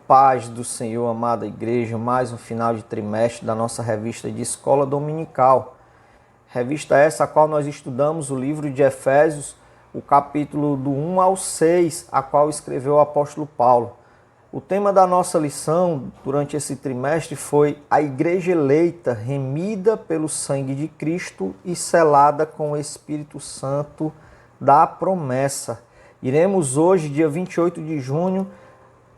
Paz do Senhor, amada igreja, mais um final de trimestre da nossa revista de escola dominical. Revista essa a qual nós estudamos o livro de Efésios, o capítulo do 1 ao 6, a qual escreveu o apóstolo Paulo. O tema da nossa lição durante esse trimestre foi a igreja eleita, remida pelo sangue de Cristo e selada com o Espírito Santo da promessa. Iremos hoje, dia 28 de junho,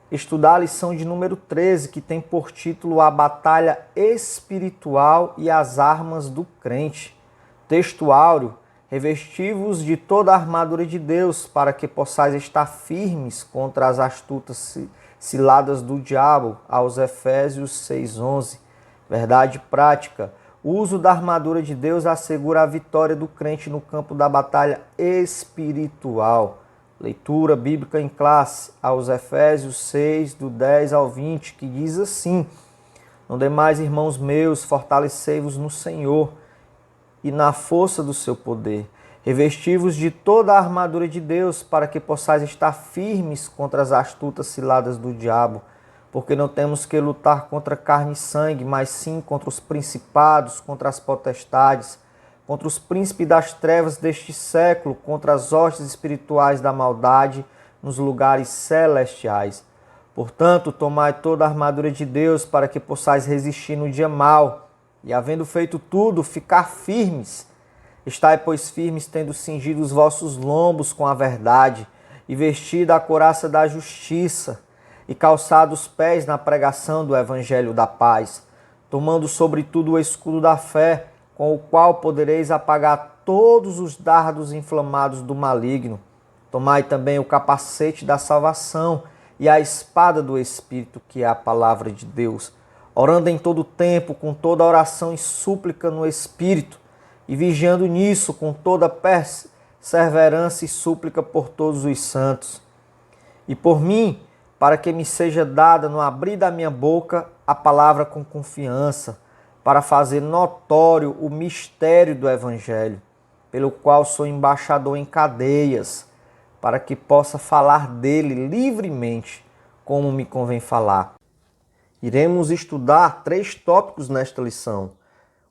estudar a lição de número 13, que tem por título A Batalha Espiritual e as Armas do Crente. Texto áureo: revesti-vos de toda a armadura de Deus, para que possais estar firmes contra as astutas ciladas do diabo, aos Efésios 6:11. Verdade prática: o uso da armadura de Deus assegura a vitória do crente no campo da batalha espiritual. Leitura bíblica em classe, aos Efésios 6, do 10 ao 20, que diz assim: No demais, irmãos meus, fortalecei-vos no Senhor e na força do seu poder. Revesti-vos de toda a armadura de Deus, para que possais estar firmes contra as astutas ciladas do diabo, porque não temos que lutar contra carne e sangue, mas sim contra os principados, contra as potestades, contra os príncipes das trevas deste século, contra as hostes espirituais da maldade nos lugares celestiais. Portanto, tomai toda a armadura de Deus, para que possais resistir no dia mau, e havendo feito tudo, ficar firmes. Estai, pois, firmes, tendo cingido os vossos lombos com a verdade, e vestida a couraça da justiça, e calçado os pés na pregação do evangelho da paz, tomando sobretudo o escudo da fé, com o qual podereis apagar todos os dardos inflamados do maligno. Tomai também o capacete da salvação e a espada do Espírito, que é a palavra de Deus, orando em todo tempo, com toda oração e súplica no Espírito, e vigiando nisso com toda perseverança e súplica por todos os santos. E por mim, para que me seja dada no abrir da minha boca a palavra com confiança, para fazer notório o mistério do Evangelho, pelo qual sou embaixador em cadeias, para que possa falar dele livremente, como me convém falar. Iremos estudar 3 tópicos nesta lição.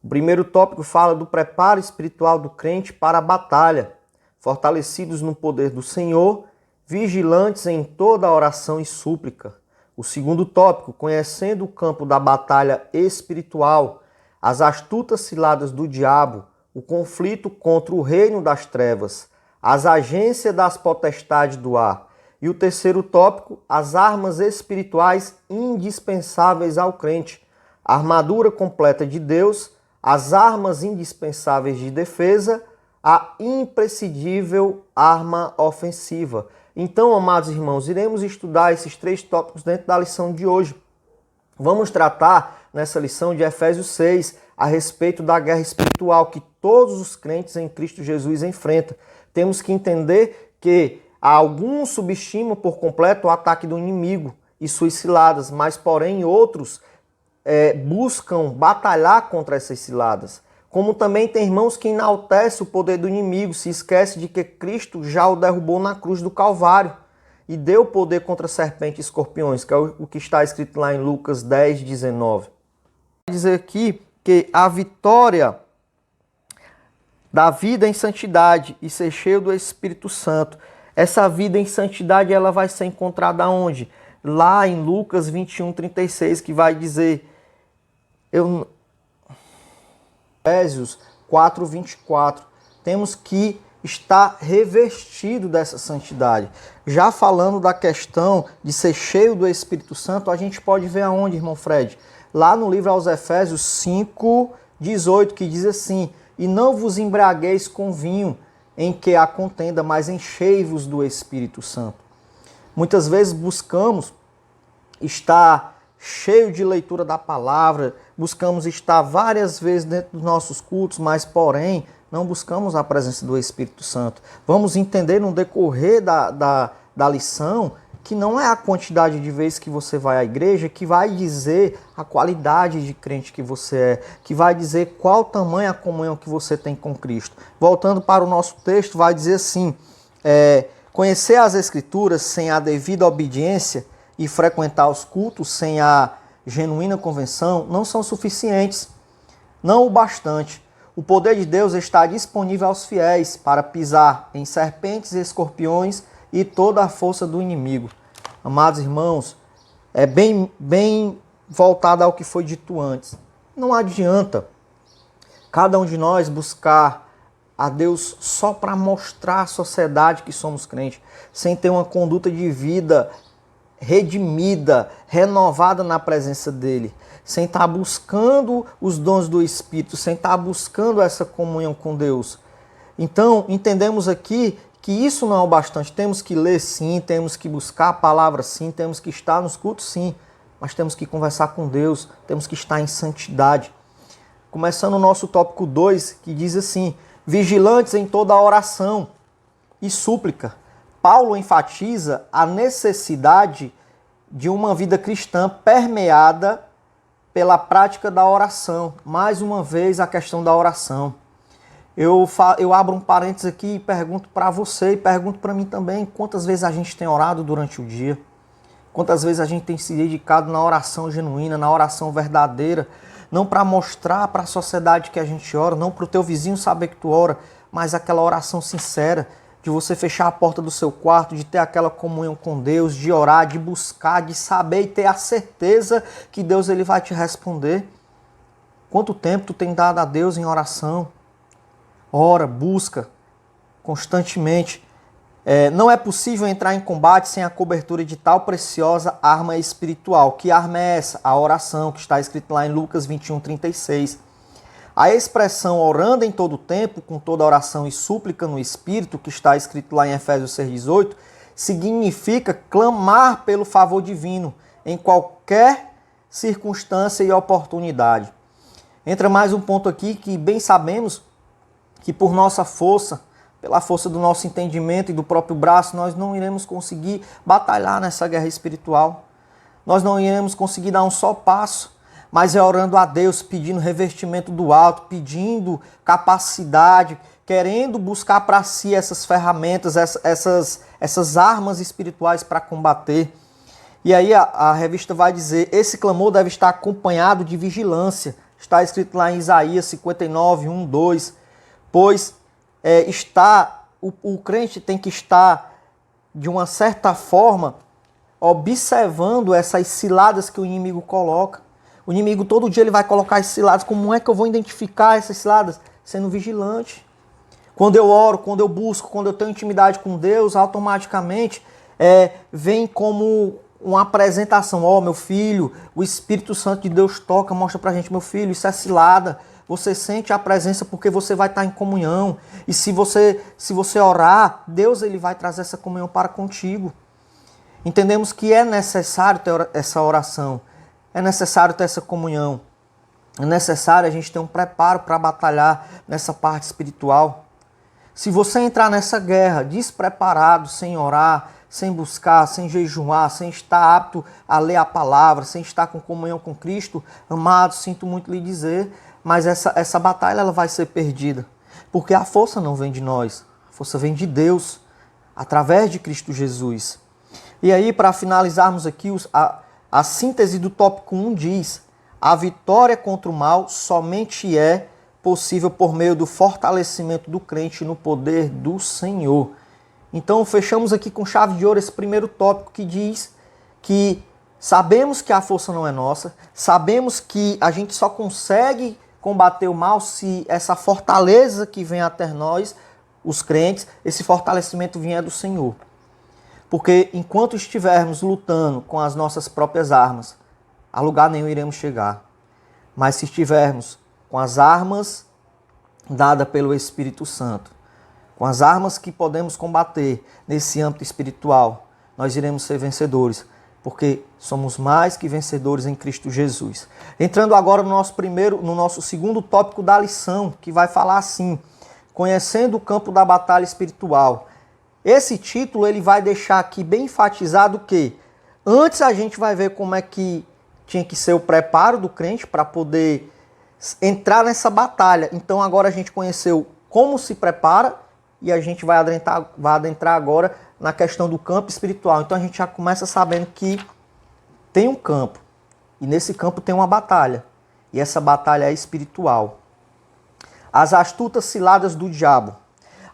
O primeiro tópico fala do preparo espiritual do crente para a batalha, fortalecidos no poder do Senhor, vigilantes em toda oração e súplica. O segundo tópico, conhecendo o campo da batalha espiritual, as astutas ciladas do diabo, o conflito contra o reino das trevas, as agências das potestades do ar. E o terceiro tópico, as armas espirituais indispensáveis ao crente, a armadura completa de Deus, as armas indispensáveis de defesa, a imprescindível arma ofensiva. Então, amados irmãos, iremos estudar esses 3 tópicos dentro da lição de hoje. Vamos tratar nessa lição de Efésios 6 a respeito da guerra espiritual que todos os crentes em Cristo Jesus enfrentam. Temos que entender que alguns subestimam por completo o ataque do inimigo e suas ciladas, mas porém outros buscam batalhar contra essas ciladas. Como também tem irmãos que enaltecem o poder do inimigo, se esquece de que Cristo já o derrubou na cruz do Calvário e deu poder contra serpentes e escorpiões, que é o que está escrito lá em Lucas 10, 19. Vai dizer aqui que a vitória da vida em santidade e ser cheio do Espírito Santo, essa vida em santidade ela vai ser encontrada onde? Lá em Lucas 21, 36, que vai dizer... Efésios 4, 24. Temos que estar revestido dessa santidade. Já falando da questão de ser cheio do Espírito Santo, a gente pode ver aonde, irmão Fred? Lá no livro aos Efésios 5, 18, que diz assim: E não vos embriagueis com vinho, em que há contenda, mas enchei-vos do Espírito Santo. Muitas vezes buscamos estar cheio de leitura da palavra, buscamos estar várias vezes dentro dos nossos cultos, mas porém não buscamos a presença do Espírito Santo. Vamos entender no decorrer da lição que não é a quantidade de vezes que você vai à igreja que vai dizer a qualidade de crente que você é, que vai dizer qual tamanho a comunhão que você tem com Cristo. Voltando para o nosso texto, vai dizer assim: conhecer as Escrituras sem a devida obediência e frequentar os cultos sem a genuína conversão não são suficientes, não o bastante. O poder de Deus está disponível aos fiéis para pisar em serpentes e escorpiões e toda a força do inimigo. Amados irmãos, é bem voltado ao que foi dito antes. Não adianta cada um de nós buscar a Deus só para mostrar à sociedade que somos crentes, sem ter uma conduta de vida redimida, renovada na presença dele, sem estar buscando os dons do Espírito, sem estar buscando essa comunhão com Deus. Então, entendemos aqui que isso não é o bastante. Temos que ler sim, temos que buscar a palavra sim, temos que estar nos cultos sim, mas temos que conversar com Deus, temos que estar em santidade. Começando o nosso tópico 2, que diz assim: vigilantes em toda oração e súplica. Paulo enfatiza a necessidade de uma vida cristã permeada pela prática da oração. Mais uma vez a questão da oração. Eu abro um parênteses aqui e pergunto para você e pergunto para mim também: quantas vezes a gente tem orado durante o dia? Quantas vezes a gente tem se dedicado na oração genuína, na oração verdadeira, não para mostrar para a sociedade que a gente ora, não para o teu vizinho saber que tu ora, mas aquela oração sincera, de você fechar a porta do seu quarto, de ter aquela comunhão com Deus, de orar, de buscar, de saber e ter a certeza que Deus ele vai te responder. Quanto tempo tu tem dado a Deus em oração? Ora, busca constantemente. Não é possível entrar em combate sem a cobertura de tal preciosa arma espiritual. Que arma é essa? A oração, que está escrito lá em Lucas 21:36. A expressão orando em todo o tempo, com toda oração e súplica no Espírito, que está escrito lá em Efésios 6:18, significa clamar pelo favor divino em qualquer circunstância e oportunidade. Entra mais um ponto aqui que bem sabemos que por nossa força, pela força do nosso entendimento e do próprio braço, nós não iremos conseguir batalhar nessa guerra espiritual. Nós não iremos conseguir dar um só passo, mas é orando a Deus, pedindo revestimento do alto, pedindo capacidade, querendo buscar para si essas ferramentas, essas armas espirituais para combater. E aí a revista vai dizer: esse clamor deve estar acompanhado de vigilância. Está escrito lá em Isaías 59:1-2, pois o crente tem que estar, de uma certa forma, observando essas ciladas que o inimigo coloca. O inimigo todo dia ele vai colocar as ciladas. Como é que eu vou identificar essas ciladas? Sendo vigilante. Quando eu oro, quando eu busco, quando eu tenho intimidade com Deus, automaticamente vem como uma apresentação. Ó, meu filho, o Espírito Santo de Deus toca, mostra pra gente: meu filho, isso é cilada. Você sente a presença porque você vai estar em comunhão. E se você orar, Deus ele vai trazer essa comunhão para contigo. Entendemos que é necessário ter essa oração. É necessário ter essa comunhão. É necessário a gente ter um preparo para batalhar nessa parte espiritual. Se você entrar nessa guerra despreparado, sem orar, sem buscar, sem jejuar, sem estar apto a ler a palavra, sem estar com comunhão com Cristo, amado, sinto muito lhe dizer, mas essa batalha ela vai ser perdida. Porque a força não vem de nós, a força vem de Deus, através de Cristo Jesus. E aí, para finalizarmos aqui, a síntese do tópico 1 diz: a vitória contra o mal somente é possível por meio do fortalecimento do crente no poder do Senhor. Então, fechamos aqui com chave de ouro esse primeiro tópico que diz que sabemos que a força não é nossa, sabemos que a gente só consegue combater o mal se essa fortaleza que vem até nós, os crentes, esse fortalecimento vier do Senhor. Porque enquanto estivermos lutando com as nossas próprias armas, a lugar nenhum iremos chegar. Mas se estivermos com as armas dadas pelo Espírito Santo, com as armas que podemos combater nesse âmbito espiritual, nós iremos ser vencedores, porque somos mais que vencedores em Cristo Jesus. Entrando agora no nosso segundo tópico da lição, que vai falar assim: conhecendo o campo da batalha espiritual. Esse título ele vai deixar aqui bem enfatizado que antes a gente vai ver como é que tinha que ser o preparo do crente para poder entrar nessa batalha. Então agora a gente conheceu como se prepara e a gente vai adentrar agora na questão do campo espiritual. Então a gente já começa sabendo que tem um campo, e nesse campo tem uma batalha, e essa batalha é espiritual. As astutas ciladas do diabo.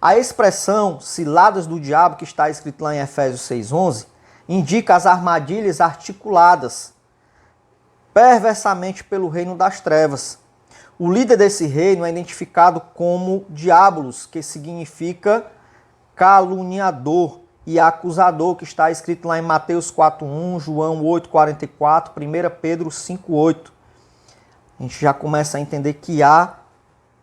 A expressão ciladas do diabo, que está escrito lá em Efésios 6,11, indica as armadilhas articuladas perversamente pelo reino das trevas. O líder desse reino é identificado como Diabolos, que significa caluniador e acusador, que está escrito lá em Mateus 4,1, João 8,44, 1 Pedro 5,8. A gente já começa a entender que há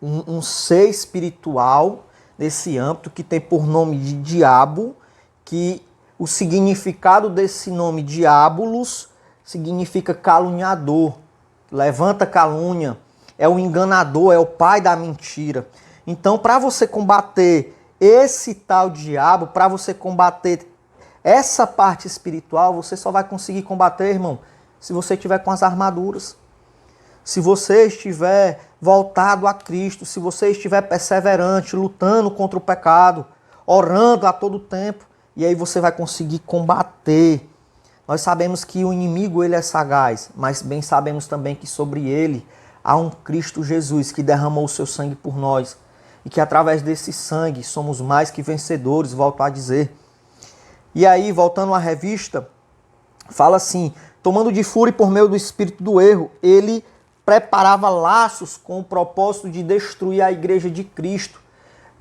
um ser espiritual nesse âmbito que tem por nome de diabo, que o significado desse nome Diabolos significa caluniador, levanta calúnia, é o enganador, é o pai da mentira. Então, para você combater esse tal diabo, para você combater essa parte espiritual, você só vai conseguir combater, irmão, se você estiver com as armaduras. Se você estiver voltado a Cristo, se você estiver perseverante, lutando contra o pecado, orando a todo tempo, e aí você vai conseguir combater. Nós sabemos que o inimigo ele é sagaz, mas bem sabemos também que sobre ele há um Cristo Jesus que derramou o seu sangue por nós e que através desse sangue somos mais que vencedores, volto a dizer. E aí, voltando à revista, fala assim: tomando de fúria por meio do espírito do erro, ele preparava laços com o propósito de destruir a igreja de Cristo.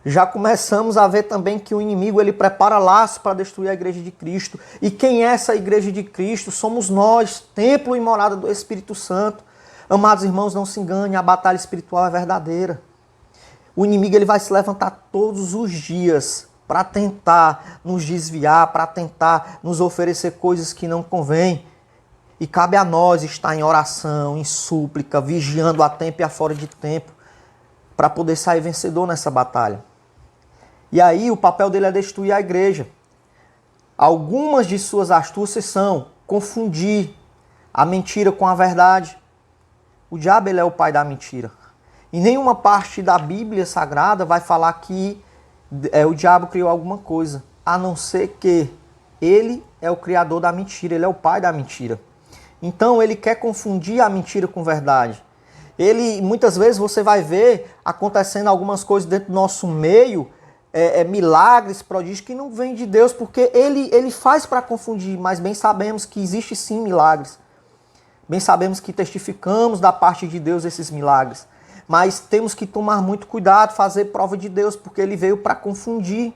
Já começamos a ver também que o inimigo ele prepara laços para destruir a igreja de Cristo. E quem é essa igreja de Cristo? Somos nós, templo e morada do Espírito Santo. Amados irmãos, não se engane, a batalha espiritual é verdadeira. O inimigo ele vai se levantar todos os dias para tentar nos desviar, para tentar nos oferecer coisas que não convêm. E cabe a nós estar em oração, em súplica, vigiando a tempo e a fora de tempo, para poder sair vencedor nessa batalha. E aí o papel dele é destruir a igreja. Algumas de suas astúcias são confundir a mentira com a verdade. O diabo ele é o pai da mentira. Em nenhuma parte da Bíblia Sagrada vai falar que o diabo criou alguma coisa, a não ser que ele é o criador da mentira, ele é o pai da mentira. Então ele quer confundir a mentira com verdade. Muitas vezes você vai ver acontecendo algumas coisas dentro do nosso meio, milagres, prodígios que não vêm de Deus, porque ele faz para confundir, mas bem sabemos que existe sim milagres. Bem sabemos que testificamos da parte de Deus esses milagres. Mas temos que tomar muito cuidado, fazer prova de Deus, porque ele veio para confundir.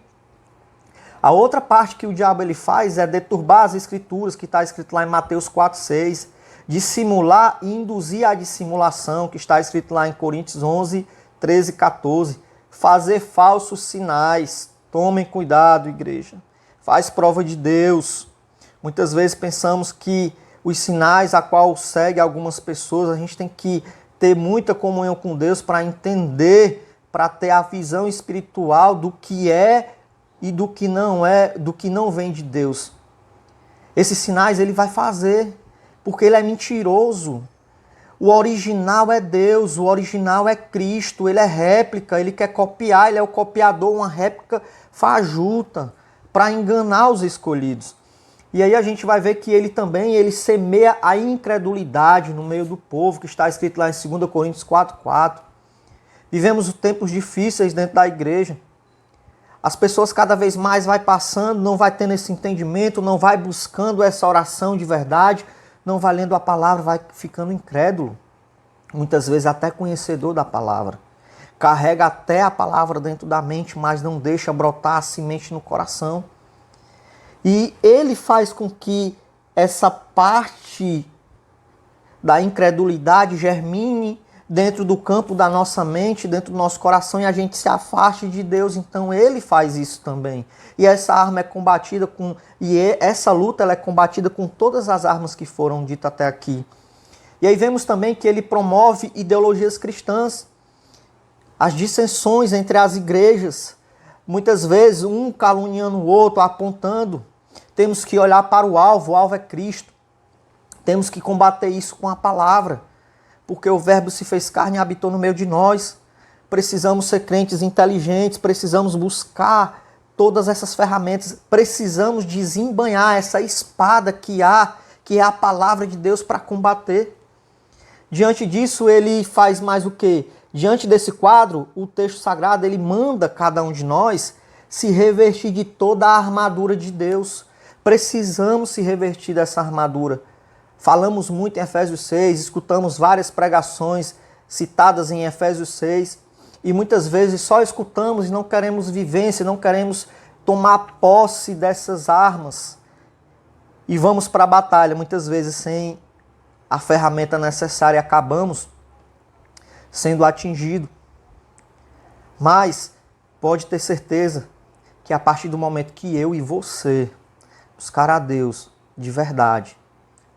A outra parte que o diabo ele faz é deturbar as escrituras, que está escrito lá em Mateus 4,6. Dissimular e induzir à dissimulação, que está escrito lá em Coríntios 11, 13, 14. Fazer falsos sinais. Tomem cuidado, igreja. Faz prova de Deus. Muitas vezes pensamos que os sinais a qual segue algumas pessoas, a gente tem que ter muita comunhão com Deus para entender, para ter a visão espiritual do que é e do que não é, do que não vem de Deus. Esses sinais ele vai fazer, porque ele é mentiroso. O original é Deus, o original é Cristo, ele é réplica, ele quer copiar, ele é o copiador, uma réplica fajuta, para enganar os escolhidos. E aí a gente vai ver que ele semeia a incredulidade no meio do povo, que está escrito lá em 2 Coríntios 4,4. Vivemos tempos difíceis dentro da igreja. As pessoas cada vez mais vai passando, não vai tendo esse entendimento, não vai buscando essa oração de verdade, não vai lendo a palavra, vai ficando incrédulo. Muitas vezes até conhecedor da palavra. Carrega até a palavra dentro da mente, mas não deixa brotar a semente no coração. E ele faz com que essa parte da incredulidade germine dentro do campo da nossa mente, dentro do nosso coração, e a gente se afaste de Deus. Então ele faz isso também. E essa arma é combatida essa luta ela é combatida com todas as armas que foram ditas até aqui. E aí vemos também que ele promove ideologias cristãs, as dissensões entre as igrejas, muitas vezes um caluniando o outro, apontando. Temos que olhar para o alvo é Cristo. Temos que combater isso com a palavra, porque o Verbo se fez carne e habitou no meio de nós. Precisamos ser crentes inteligentes, precisamos buscar todas essas ferramentas, precisamos desembainhar essa espada que há, que é a palavra de Deus para combater. Diante disso, ele faz mais o quê? Diante desse quadro, o texto sagrado ele manda cada um de nós se revestir de toda a armadura de Deus. Precisamos se revestir dessa armadura. Falamos muito em Efésios 6, escutamos várias pregações citadas em Efésios 6 e muitas vezes só escutamos e não queremos vivência, não queremos tomar posse dessas armas. E vamos para a batalha, muitas vezes sem a ferramenta necessária, acabamos sendo atingidos. Mas pode ter certeza que a partir do momento que eu e você buscar a Deus de verdade,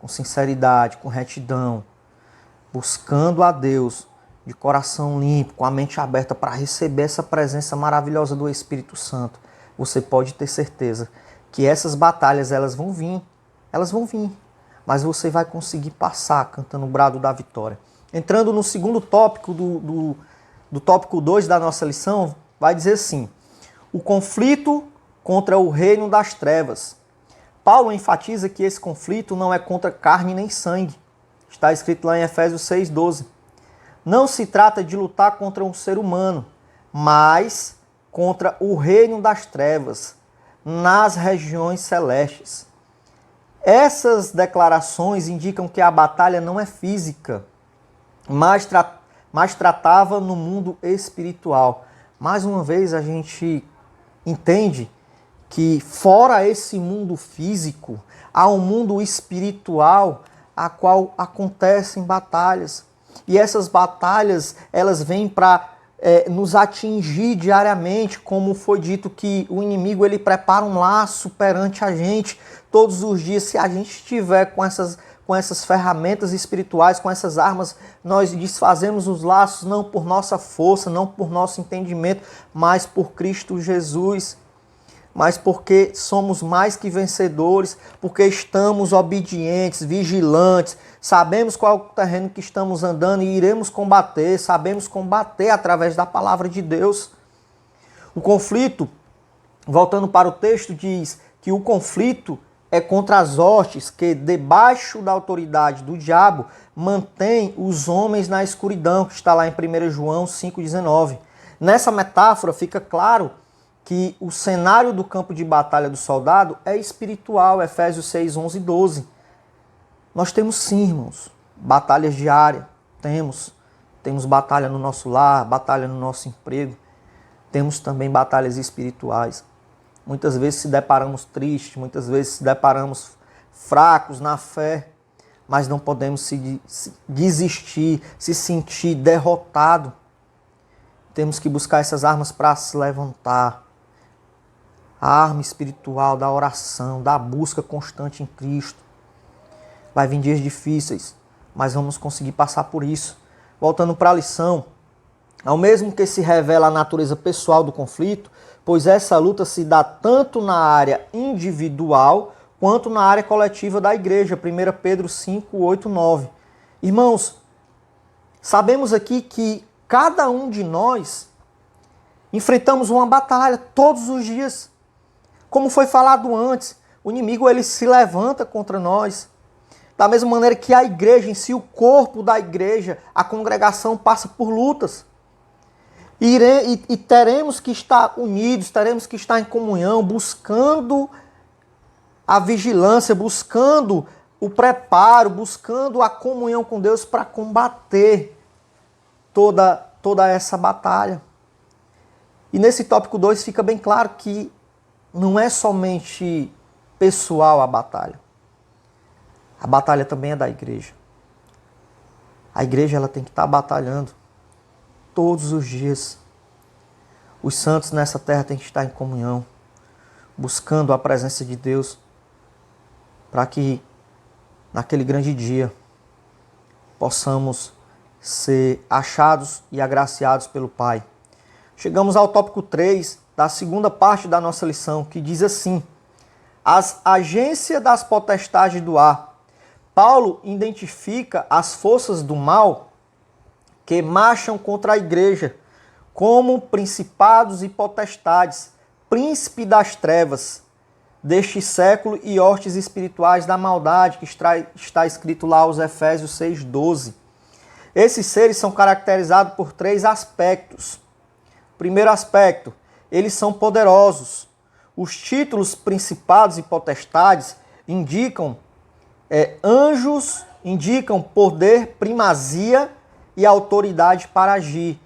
com sinceridade, com retidão, buscando a Deus de coração limpo, com a mente aberta para receber essa presença maravilhosa do Espírito Santo, você pode ter certeza que essas batalhas elas vão vir, mas você vai conseguir passar cantando o brado da vitória. Entrando no segundo tópico do tópico 2 da nossa lição, vai dizer assim: o conflito contra o reino das trevas. Paulo enfatiza que esse conflito não é contra carne nem sangue. Está escrito lá em Efésios 6,12. Não se trata de lutar contra um ser humano, mas contra o reino das trevas, nas regiões celestes. Essas declarações indicam que a batalha não é física, mas tratava no mundo espiritual. Mais uma vez a gente entende que fora esse mundo físico, há um mundo espiritual a qual acontecem batalhas. E essas batalhas, elas vêm para nos atingir diariamente, como foi dito que o inimigo ele prepara um laço perante a gente todos os dias. Se a gente estiver com essas ferramentas espirituais, com essas armas, nós desfazemos os laços não por nossa força, não por nosso entendimento, mas por Cristo Jesus. Mas porque somos mais que vencedores, porque estamos obedientes, vigilantes, sabemos qual é o terreno que estamos andando e iremos combater, sabemos combater através da palavra de Deus. O conflito, voltando para o texto, diz que o conflito é contra as hostes que, debaixo da autoridade do diabo, mantém os homens na escuridão, que está lá em 1 João 5,19. Nessa metáfora fica claro que o cenário do campo de batalha do soldado é espiritual, Efésios 6, 11 e 12. Nós temos sim, irmãos, batalhas diárias, temos batalha no nosso lar, batalha no nosso emprego, temos também batalhas espirituais. Muitas vezes se deparamos tristes, muitas vezes se deparamos fracos na fé, mas não podemos se desistir, se sentir derrotado. Temos que buscar essas armas para se levantar. A arma espiritual da oração, da busca constante em Cristo. Vai vir dias difíceis, mas vamos conseguir passar por isso. Voltando para a lição, ao mesmo que se revela a natureza pessoal do conflito, pois essa luta se dá tanto na área individual quanto na área coletiva da igreja. 1 Pedro 5, 8, 9. Irmãos, sabemos aqui que cada um de nós enfrentamos uma batalha todos os dias. Como foi falado antes, o inimigo ele se levanta contra nós. Da mesma maneira que a igreja em si, o corpo da igreja, a congregação passa por lutas. E teremos que estar unidos, teremos que estar em comunhão, buscando a vigilância, buscando o preparo, buscando a comunhão com Deus para combater toda essa batalha. E nesse tópico 2 fica bem claro que não é somente pessoal a batalha. A batalha também é da igreja. A igreja ela tem que estar batalhando todos os dias. Os santos nessa terra têm que estar em comunhão, buscando a presença de Deus, para que naquele grande dia possamos ser achados e agraciados pelo Pai. Chegamos ao tópico 3 da segunda parte da nossa lição, que diz assim: as agências das potestades do ar. Paulo identifica as forças do mal que marcham contra a igreja como principados e potestades, príncipe das trevas, deste século e hostes espirituais da maldade, que está escrito lá aos Efésios 6,12. Esses seres são caracterizados por 3 aspectos. Primeiro aspecto, eles são poderosos. Os títulos principados e potestades indicam anjos, indicam poder, primazia e autoridade para agir.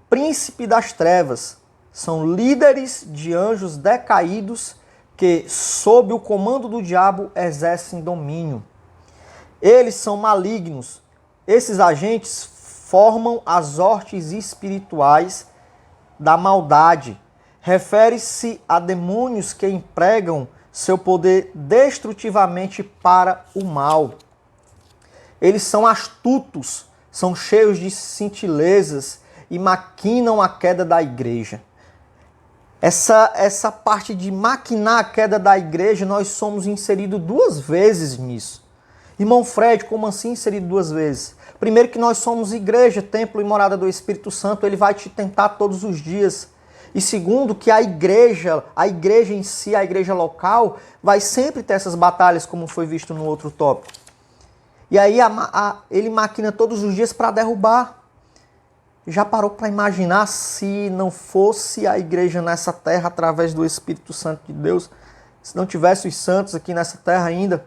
Príncipe das trevas são líderes de anjos decaídos que, sob o comando do diabo, exercem domínio. Eles são malignos. Esses agentes formam as hostes espirituais da maldade. Refere-se a demônios que empregam seu poder destrutivamente para o mal. Eles são astutos, são cheios de cintilezas e maquinam a queda da igreja. Essa parte de maquinar a queda da igreja, nós somos inseridos 2 vezes nisso. Irmão Fred, como assim inserido 2 vezes? Primeiro que nós somos igreja, templo e morada do Espírito Santo, ele vai te tentar todos os dias. E segundo que a igreja em si, a igreja local, vai sempre ter essas batalhas, como foi visto no outro tópico. E aí ele maquina todos os dias para derrubar. Já parou para imaginar se não fosse a igreja nessa terra através do Espírito Santo de Deus? Se não tivesse os santos aqui nessa terra ainda?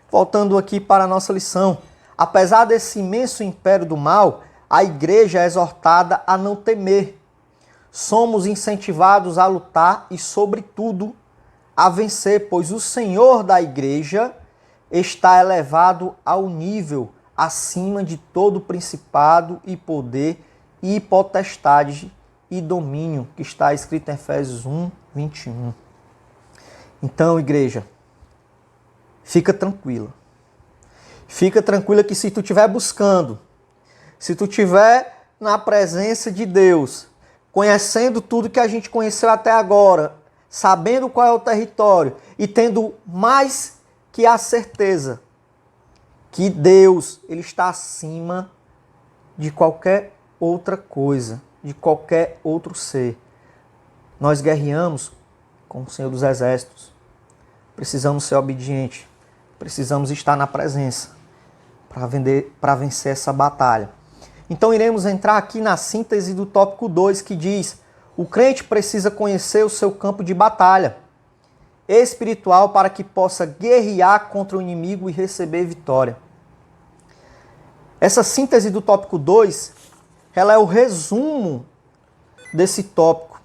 Voltando aqui para a nossa lição. Apesar desse imenso império do mal, a igreja é exortada a não temer. Somos incentivados a lutar e, sobretudo, a vencer, pois o Senhor da igreja está elevado ao nível acima de todo principado e poder e potestade e domínio, que está escrito em Efésios 1:21. Então, igreja, fica tranquila. Fica tranquila que se tu estiver buscando, se tu estiver na presença de Deus, conhecendo tudo que a gente conheceu até agora, sabendo qual é o território e tendo mais que a certeza que Deus, ele está acima de qualquer outra coisa, de qualquer outro ser. Nós guerreamos com o Senhor dos Exércitos. Precisamos ser obedientes. Precisamos estar na presença para vencer essa batalha. Então iremos entrar aqui na síntese do tópico 2, que diz: o crente precisa conhecer o seu campo de batalha espiritual para que possa guerrear contra o inimigo e receber vitória. Essa síntese do tópico 2, ela é o resumo desse tópico.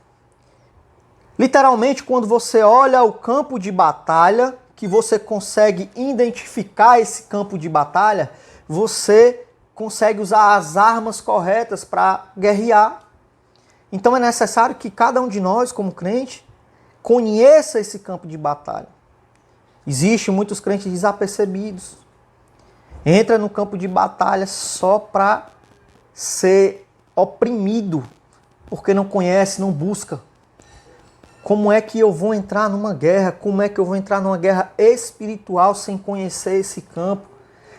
Literalmente, quando você olha o campo de batalha, que você consegue identificar esse campo de batalha, você consegue usar as armas corretas para guerrear. Então é necessário que cada um de nós, como crente, conheça esse campo de batalha. Existem muitos crentes desapercebidos. Entra no campo de batalha só para ser oprimido, porque não conhece, não busca. Como é que eu vou entrar numa guerra? Como é que eu vou entrar numa guerra espiritual sem conhecer esse campo?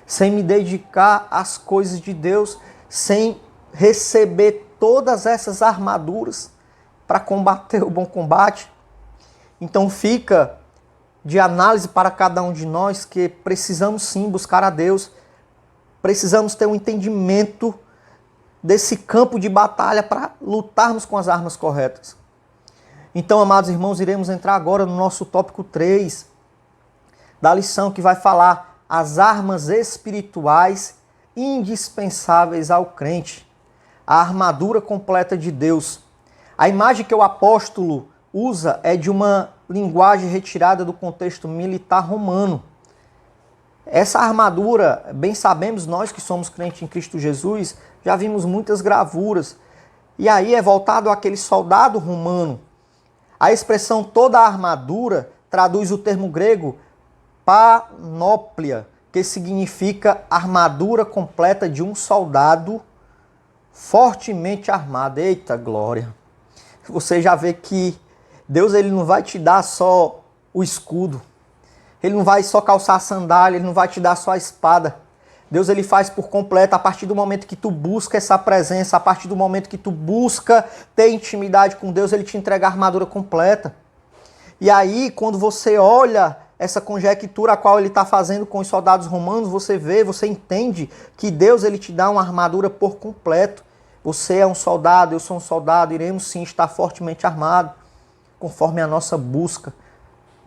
Sem me dedicar às coisas de Deus? Sem receber todas essas armaduras para combater o bom combate? Então fica de análise para cada um de nós que precisamos sim buscar a Deus. Precisamos ter um entendimento desse campo de batalha para lutarmos com as armas corretas. Então, amados irmãos, iremos entrar agora no nosso tópico 3 da lição, que vai falar as armas espirituais indispensáveis ao crente. A armadura completa de Deus. A imagem que o apóstolo usa é de uma linguagem retirada do contexto militar romano. Essa armadura, bem sabemos nós que somos crentes em Cristo Jesus, já vimos muitas gravuras. E aí é voltado àquele soldado romano. A expressão toda a armadura traduz o termo grego panóplia, que significa armadura completa de um soldado fortemente armado. Eita glória! Você já vê que Deus, ele não vai te dar só o escudo. Ele não vai só calçar a sandália, ele não vai te dar só a espada. Deus, ele faz por completo a partir do momento que tu busca essa presença, a partir do momento que tu busca ter intimidade com Deus, ele te entrega a armadura completa. E aí, quando você olha essa conjectura a qual ele está fazendo com os soldados romanos, você vê, você entende que Deus ele te dá uma armadura por completo. Você é um soldado, eu sou um soldado, iremos sim estar fortemente armados, conforme a nossa busca,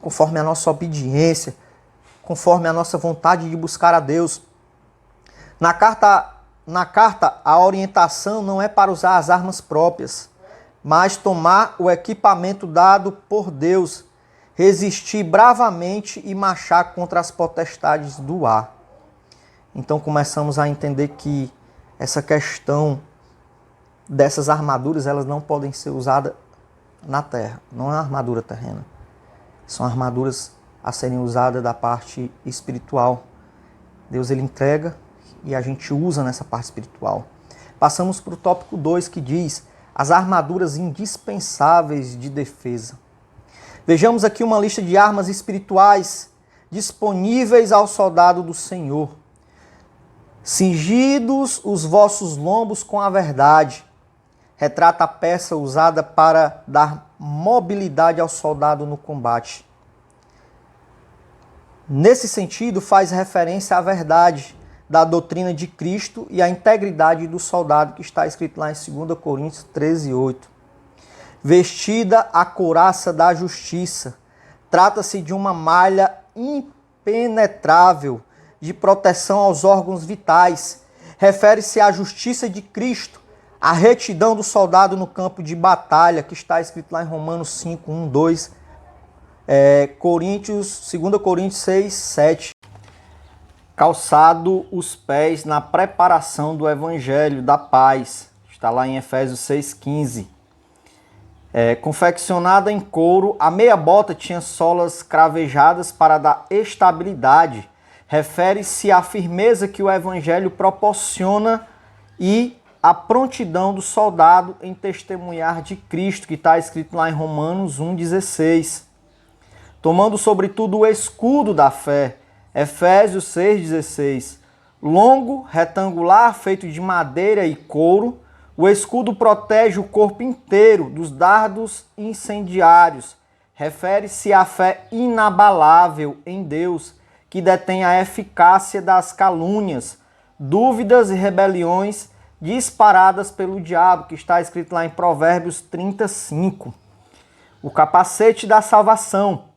conforme a nossa obediência, conforme a nossa vontade de buscar a Deus. Na carta, a orientação não é para usar as armas próprias, mas tomar o equipamento dado por Deus, resistir bravamente e marchar contra as potestades do ar. Então começamos a entender que essa questão dessas armaduras, elas não podem ser usadas na terra. Não é uma armadura terrena. São armaduras a serem usadas da parte espiritual. Deus ele entrega e a gente usa nessa parte espiritual. Passamos para o tópico 2 que diz as armaduras indispensáveis de defesa. Vejamos aqui uma lista de armas espirituais disponíveis ao soldado do Senhor. Cingidos os vossos lombos com a verdade. Retrata a peça usada para dar mobilidade ao soldado no combate. Nesse sentido, faz referência à verdade da doutrina de Cristo e à integridade do soldado, que está escrito lá em 2 Coríntios 13:8. Vestida a couraça da justiça. Trata-se de uma malha impenetrável de proteção aos órgãos vitais. Refere-se à justiça de Cristo, à retidão do soldado no campo de batalha, que está escrito lá em Romanos 5, 1, 2, 2 Coríntios 6, 7. Calçado os pés na preparação do evangelho da paz. Está lá em Efésios 6,15. Confeccionada em couro, a meia bota tinha solas cravejadas para dar estabilidade. Refere-se à firmeza que o evangelho proporciona e à prontidão do soldado em testemunhar de Cristo, que está escrito lá em Romanos 1,16. Tomando sobretudo o escudo da fé, Efésios 6,16. Longo, retangular, feito de madeira e couro, o escudo protege o corpo inteiro dos dardos incendiários. Refere-se à fé inabalável em Deus, que detém a eficácia das calúnias, dúvidas e rebeliões disparadas pelo diabo, que está escrito lá em Provérbios 35. O capacete da salvação,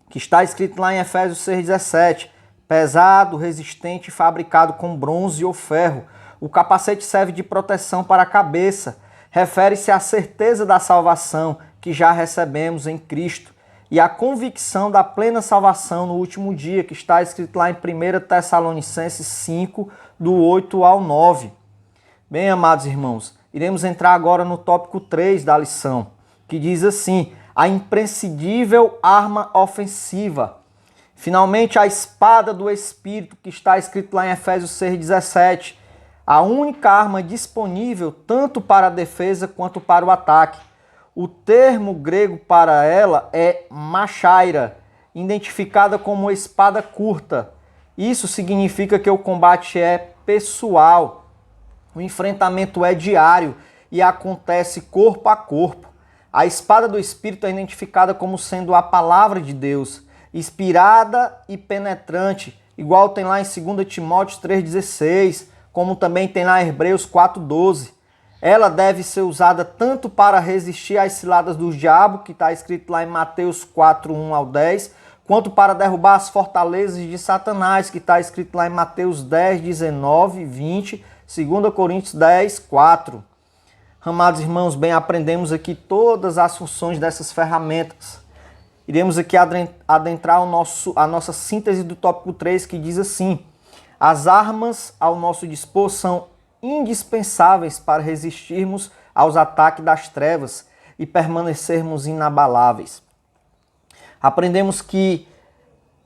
que está escrito lá em Efésios 6,17. Pesado, resistente, fabricado com bronze ou ferro. O capacete serve de proteção para a cabeça. Refere-se à certeza da salvação que já recebemos em Cristo e à convicção da plena salvação no último dia, que está escrito lá em 1 Tessalonicenses 5, do 8 ao 9. Bem, amados irmãos, iremos entrar agora no tópico 3 da lição, que diz assim: a imprescindível arma ofensiva. Finalmente, a espada do Espírito, que está escrito lá em Efésios 6,17. A única arma disponível tanto para a defesa quanto para o ataque. O termo grego para ela é machaira, identificada como espada curta. Isso significa que o combate é pessoal. O enfrentamento é diário e acontece corpo a corpo. A espada do Espírito é identificada como sendo a palavra de Deus, inspirada e penetrante, igual tem lá em 2 Timóteo 3,16, como também tem lá em Hebreus 4,12. Ela deve ser usada tanto para resistir às ciladas do diabo, que está escrito lá em Mateus 4:1 ao 10, quanto para derrubar as fortalezas de Satanás, que está escrito lá em Mateus 10, 19, 20, 2 Coríntios 10, 4. Amados irmãos, bem, aprendemos aqui todas as funções dessas ferramentas. Iremos aqui adentrar a nossa síntese do tópico 3, que diz assim: as armas ao nosso dispor são indispensáveis para resistirmos aos ataques das trevas e permanecermos inabaláveis. Aprendemos que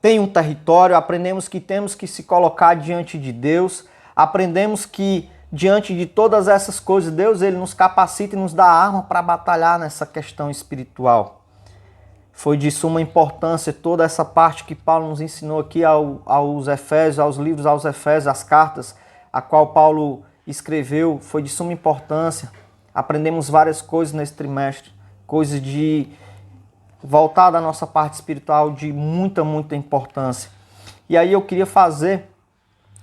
tem um território, aprendemos que temos que se colocar diante de Deus, aprendemos que diante de todas essas coisas, Deus ele nos capacita e nos dá arma para batalhar nessa questão espiritual. Foi de suma importância toda essa parte que Paulo nos ensinou aqui aos Efésios, aos livros aos Efésios, as cartas, a qual Paulo escreveu, foi de suma importância. Aprendemos várias coisas nesse trimestre, coisas de voltada à nossa parte espiritual de muita importância. E aí eu queria fazer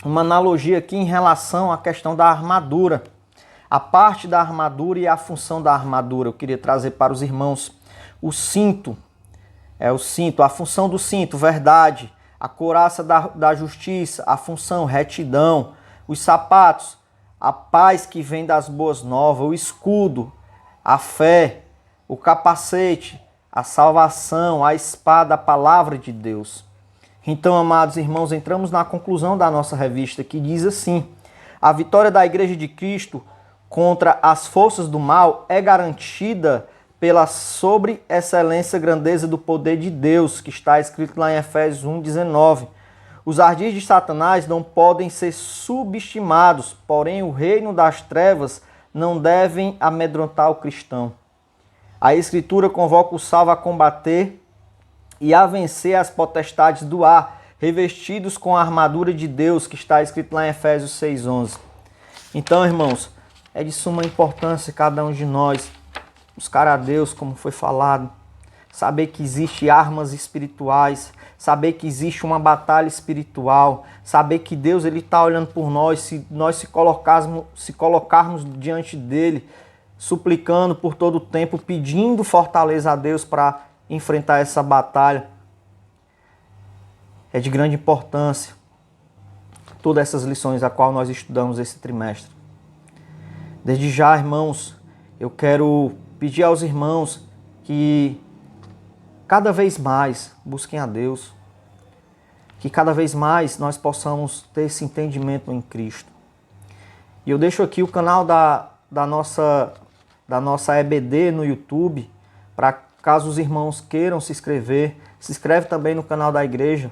uma analogia aqui em relação à questão da armadura. A parte da armadura e a função da armadura. Eu queria trazer para os irmãos o cinto. O cinto, a função do cinto, verdade. A couraça da justiça, a função, retidão. Os sapatos, a paz que vem das boas novas. O escudo, a fé. O capacete, a salvação. A espada, a palavra de Deus. Então, amados irmãos, entramos na conclusão da nossa revista, que diz assim: a vitória da Igreja de Cristo contra as forças do mal é garantida pela sobre-excelência grandeza do poder de Deus, que está escrito lá em Efésios 1,19. Os ardis de Satanás não podem ser subestimados, porém o reino das trevas não devem amedrontar o cristão. A Escritura convoca o salvo a combater e a vencer as potestades do ar, revestidos com a armadura de Deus, que está escrito lá em Efésios 6,11. Então, irmãos, é de suma importância cada um de nós buscar a Deus, como foi falado, saber que existem armas espirituais, saber que existe uma batalha espiritual, saber que Deus está olhando por nós, se nós se colocarmos diante dele, suplicando por todo o tempo, pedindo fortaleza a Deus para enfrentar essa batalha. É de grande importância todas essas lições a qual nós estudamos esse trimestre. Desde já, irmãos, eu quero pedir aos irmãos que cada vez mais busquem a Deus, que cada vez mais nós possamos ter esse entendimento em Cristo. E eu deixo aqui o canal da nossa EBD no YouTube, para caso os irmãos queiram se inscrever. Se inscreve também no canal da igreja.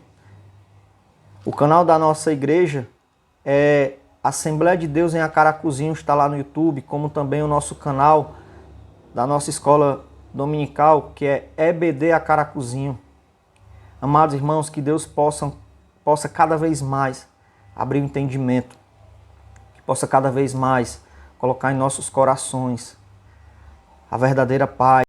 O canal da nossa igreja é Assembleia de Deus em Acaracuzinho, está lá no YouTube, como também o nosso canal da nossa escola dominical, que é EBD Acaracuzinho. Amados irmãos, que Deus possa cada vez mais abrir o entendimento, que possa cada vez mais colocar em nossos corações a verdadeira paz,